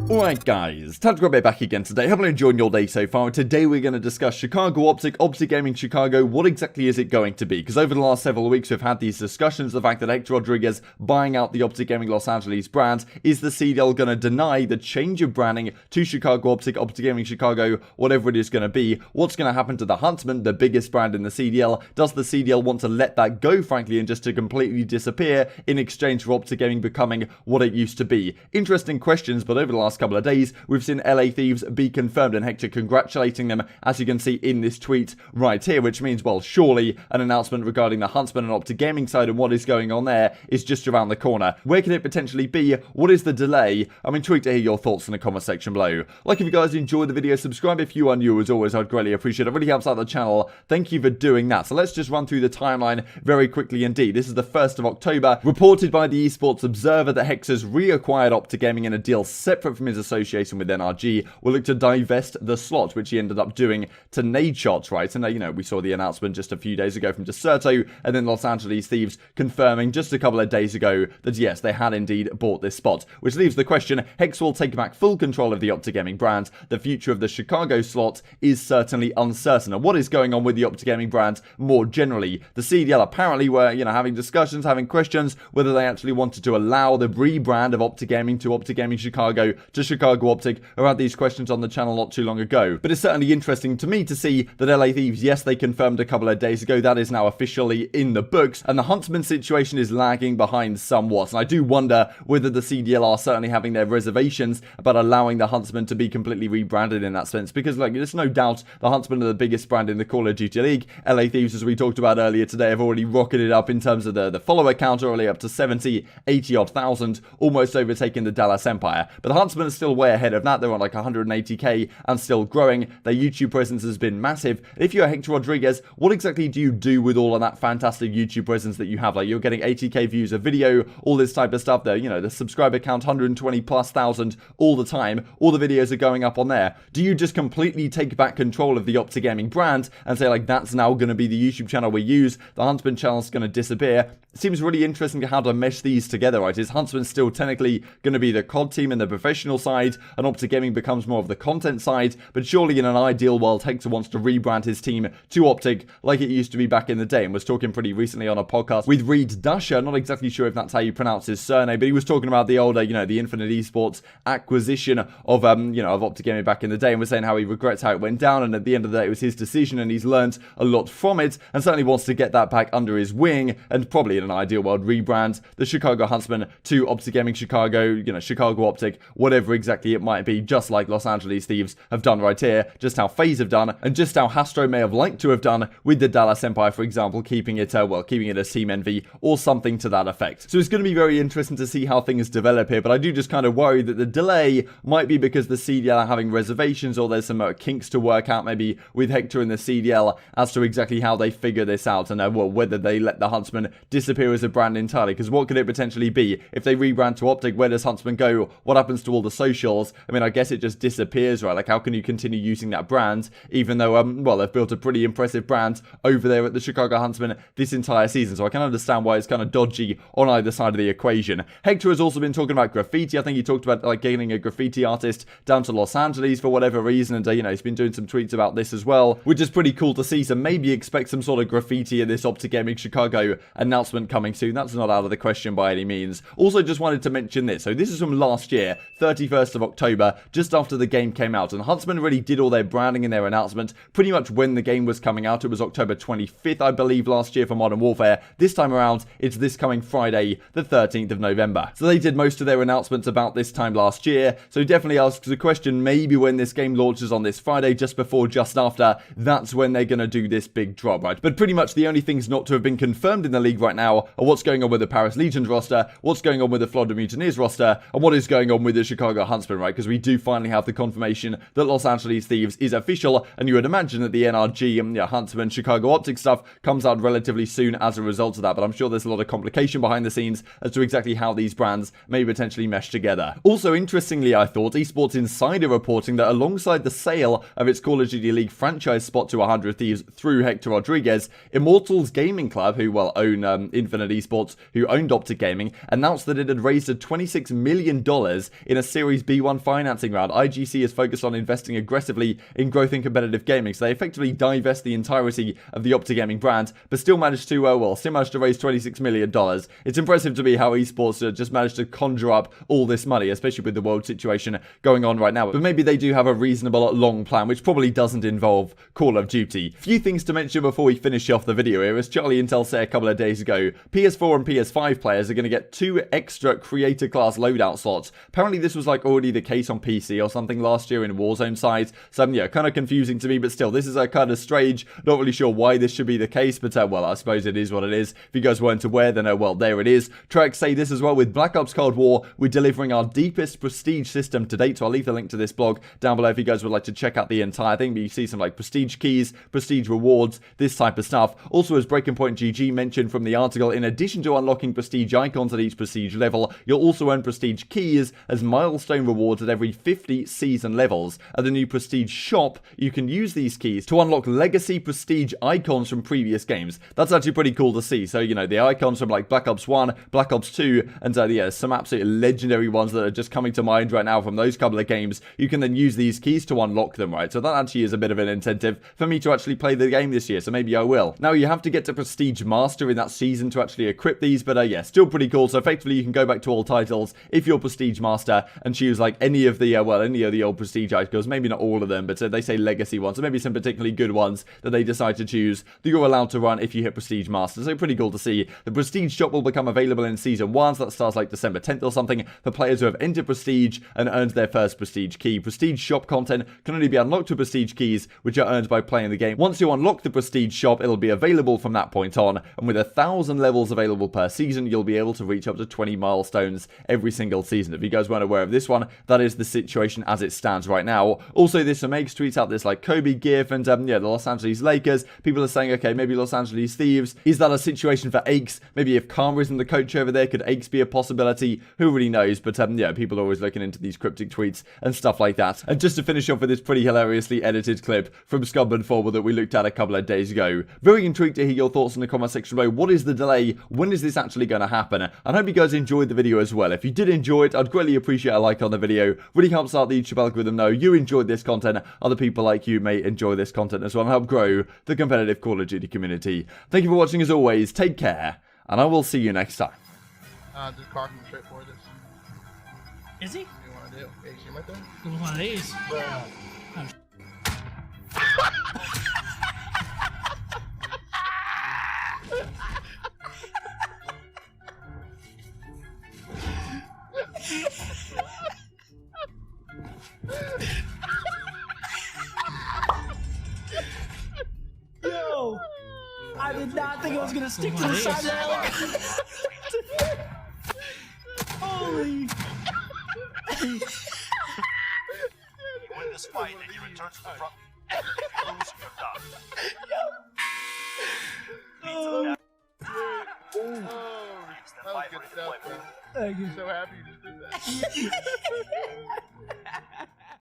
Alright guys, time to grab it back again today. Hope you're enjoying your day so far. Today we're going to discuss Chicago OpTic, OpTic Gaming Chicago. What exactly is it going to be? Because over the last several weeks we've had these discussions, the fact that Hector Rodriguez buying out the OpTic Gaming Los Angeles brand. Is the CDL going to deny the change of branding to Chicago OpTic, OpTic Gaming Chicago, whatever it is going to be? What's going to happen to the Huntsmen, the biggest brand in the CDL? Does the CDL want to let that go, frankly, and just to completely disappear in exchange for OpTic Gaming becoming what it used to be? Interesting questions, but over the last couple of days we've seen LA Thieves be confirmed, and Hector congratulating them, as you can see in this tweet right here, which means, well, surely an announcement regarding the Huntsmen and OpTic Gaming side and what is going on there is just around the corner. Where can it potentially be? What is the delay? I'm intrigued to hear your thoughts in the comment section below. Like if you guys enjoyed the video, subscribe if you are new. As always, I'd greatly appreciate it. It really helps out the channel. Thank you for doing that. So let's just run through the timeline very quickly indeed. This is the 1st of October. Reported by the Esports Observer that Hector's reacquired OpTic Gaming in a deal separate from his association with NRG will look to divest the slot, which he ended up doing to Nadeshot, right? And, you know, we saw the announcement just a few days ago from Deserto, and then Los Angeles Thieves confirming just a couple of days ago that, yes, they had indeed bought this spot, which leaves the question, Hex will take back full control of the OpTic Gaming brand. The future of the Chicago slot is certainly uncertain. And what is going on with the OpTic Gaming brand more generally? The CDL apparently were, you know, having discussions, having questions, whether they actually wanted to allow the rebrand of OpTic Gaming to OpTic Gaming Chicago to Chicago OpTic. I had these questions on the channel not too long ago. But it's certainly interesting to me to see that LA Thieves, yes, they confirmed a couple of days ago, that is now officially in the books, and the Huntsman situation is lagging behind somewhat. And I do wonder whether the CDL are certainly having their reservations about allowing the Huntsman to be completely rebranded in that sense, because, like, there's no doubt the Huntsman are the biggest brand in the Call of Duty League. LA Thieves, as we talked about earlier today, have already rocketed up in terms of the follower count, already up to 70, 80 odd thousand, almost overtaking the Dallas Empire. But the Huntsman are still way ahead of that. They're on like 180k and still growing. Their YouTube presence has been massive. If you're Hector Rodriguez, what exactly do you do with all of that fantastic YouTube presence that you have? Like, you're getting 80k views a video, all this type of stuff there, you know, the subscriber count 120 plus thousand all the time, all the videos are going up on there. Do you just completely take back control of the OpTic Gaming brand and say, like, that's now going to be the YouTube channel we use, the Huntsman channel is going to disappear? It seems really interesting how to mesh these together, right? Is Huntsman still technically going to be the CoD team and the professional side, and OpTic Gaming becomes more of the content side? But surely in an ideal world, Hector wants to rebrand his team to OpTic like it used to be back in the day, and was talking pretty recently on a podcast with Dashy. Not exactly sure if that's how you pronounce his surname, but he was talking about the older, you know, the Infinite Esports acquisition of, you know, of OpTic Gaming back in the day, and was saying how he regrets how it went down, and at the end of the day, it was his decision, and he's learned a lot from it, and certainly wants to get that back under his wing, and probably in an ideal world rebrand the Chicago Huntsmen to OpTic Gaming Chicago, you know, Chicago OpTic, whatever exactly it might be, just like Los Angeles Thieves have done right here, just how FaZe have done, and just how Hastro may have liked to have done with the Dallas Empire, for example, keeping it, well, keeping it as Team Envy or something to that effect. So it's going to be very interesting to see how things develop here, but I do just kind of worry that the delay might be because the CDL are having reservations, or there's some kinks to work out maybe with Hector and the CDL as to exactly how they figure this out, and well, whether they let the Huntsman disappear as a brand entirely, because what could it potentially be? If they rebrand to OpTic, where does Huntsman go? What happens to all the socials? I mean, I guess it just disappears, right? Like, how can you continue using that brand, even though, well, they've built a pretty impressive brand over there at the Chicago Huntsmen this entire season, so I can understand why it's kind of dodgy on either side of the equation. Hector has also been talking about graffiti. I think he talked about, like, getting a graffiti artist down to Los Angeles for whatever reason, and, you know, he's been doing some tweets about this as well, which is pretty cool to see, so maybe expect some sort of graffiti in this OpTic Gaming Chicago announcement coming soon. That's not out of the question by any means. Also, just wanted to mention this. So this is from last year, 31st of October, just after the game came out, and Huntsman really did all their branding and their announcement pretty much when the game was coming out. It was October 25th, I believe, last year for Modern Warfare. This time around, it's this coming Friday, the 13th of November. So they did most of their announcements about this time last year, so definitely asks the question, maybe when this game launches on this Friday, just before, just after, that's when they're going to do this big drop, right? But pretty much the only things not to have been confirmed in the league right now are what's going on with the Paris Legions roster, what's going on with the Florida Mutineers roster, and what is going on with the Chicago Huntsmen, right? Because we do finally have the confirmation that Los Angeles Thieves is official, and you would imagine that the NRG and Huntsmen Chicago OpTic stuff comes out relatively soon as a result of that, but I'm sure there's a lot of complication behind the scenes as to exactly how these brands may potentially mesh together. Also, interestingly, I thought, Esports Insider reporting that alongside the sale of its Call of Duty League franchise spot to 100 Thieves through Hector Rodriguez, Immortals Gaming Club, who, well, own Infinite Esports, who owned OpTic Gaming, announced that it had raised a $26 million in a Series B1 financing round. IGC is focused on investing aggressively in growth in competitive gaming, so they effectively divest the entirety of the OpTic gaming brand, but still managed to, raise $26 million. It's impressive to me how Esports just managed to conjure up all this money, especially with the world situation going on right now. But maybe they do have a reasonable long plan, which probably doesn't involve Call of Duty. Few things to mention before we finish off the video here. As Charlie Intel said a couple of days ago, PS4 and PS5 players are going to get 2 extra creator class loadout slots. Apparently this was like already the case on PC or something last year in Warzone side. So yeah, kind of confusing to me, but still, this is a kind of strange. Not really sure why this should be the case, but well, I suppose it is what it is. If you guys weren't aware, then well, there it is. Tracks say this as well: with Black Ops Cold War, we're delivering our deepest prestige system to date. So I'll leave the link to this blog down below if you guys would like to check out the entire thing. But you see some like prestige keys, prestige rewards, this type of stuff. Also, as Breaking Point GG mentioned from the article, in addition to unlocking prestige icons at each prestige level, you'll also earn prestige keys as milestone rewards at every 50 season levels. At the new prestige shop, you can use these keys to unlock legacy prestige icons from previous games. That's actually pretty cool to see. So, you know, the icons from like Black Ops 1, Black Ops 2, and yeah, some absolutely legendary ones that are just coming to mind right now from those couple of games. You can then use these keys to unlock them, right? So that actually is a bit of an incentive for me to actually play the game this year, so maybe I will. Now, you have to get to Prestige Master in that season to actually equip these, but yeah, still pretty cool. So effectively, you can go back to all titles if you're Prestige Master and choose like any of the, any of the old Prestige icons, maybe not all of them, but they say legacy ones, so maybe some particularly good ones that they decide to choose that you're allowed to run if you hit Prestige Master. So pretty cool to see. The Prestige shop will become available in Season 1, so that starts like December 10th or something, for players who have entered Prestige and earned their first Prestige key. Prestige shop content can only be unlocked with Prestige keys, which are earned by playing the game. Once you unlock the Prestige shop, it'll be available from that point on, and with 1,000 levels available per season, you'll be able to reach up to 20 milestones every single season. If you guys weren't aware of this one, that is the situation as it stands right now. Also, this makes tweets out this like Kobe gif, and yeah, the Los Angeles Lakers. People are saying, okay, maybe Los Angeles Thieves. Is that a situation for Aches? Maybe if Karma isn't the coach over there, could Aches be a possibility? Who really knows? But yeah, people are always looking into these cryptic tweets and stuff like that. And just to finish off with this pretty hilariously edited clip from Scump and Forward that we looked at a couple of days ago. Very intrigued to hear your thoughts in the comment section below. What is the delay? When is this actually going to happen? And I hope you guys enjoyed the video as well. If you did enjoy it, I'd greatly appreciate a like on the video. Really helps out the YouTube algorithm know you enjoyed this content. Other people like you may enjoy this content as well and help grow the competitive Call of Duty community. Thank you for watching as always. Take care, and I will see you next time. This car can straight for this. Is he? What do you want to do? Hey, you like that? It was one of these. Yo! I did not think I was gonna stick to the side of that. Holy! You win this fight and you return to the front. Lose, you're done. Oh, that was good stuff, bro. Thank you. So happy you just did that.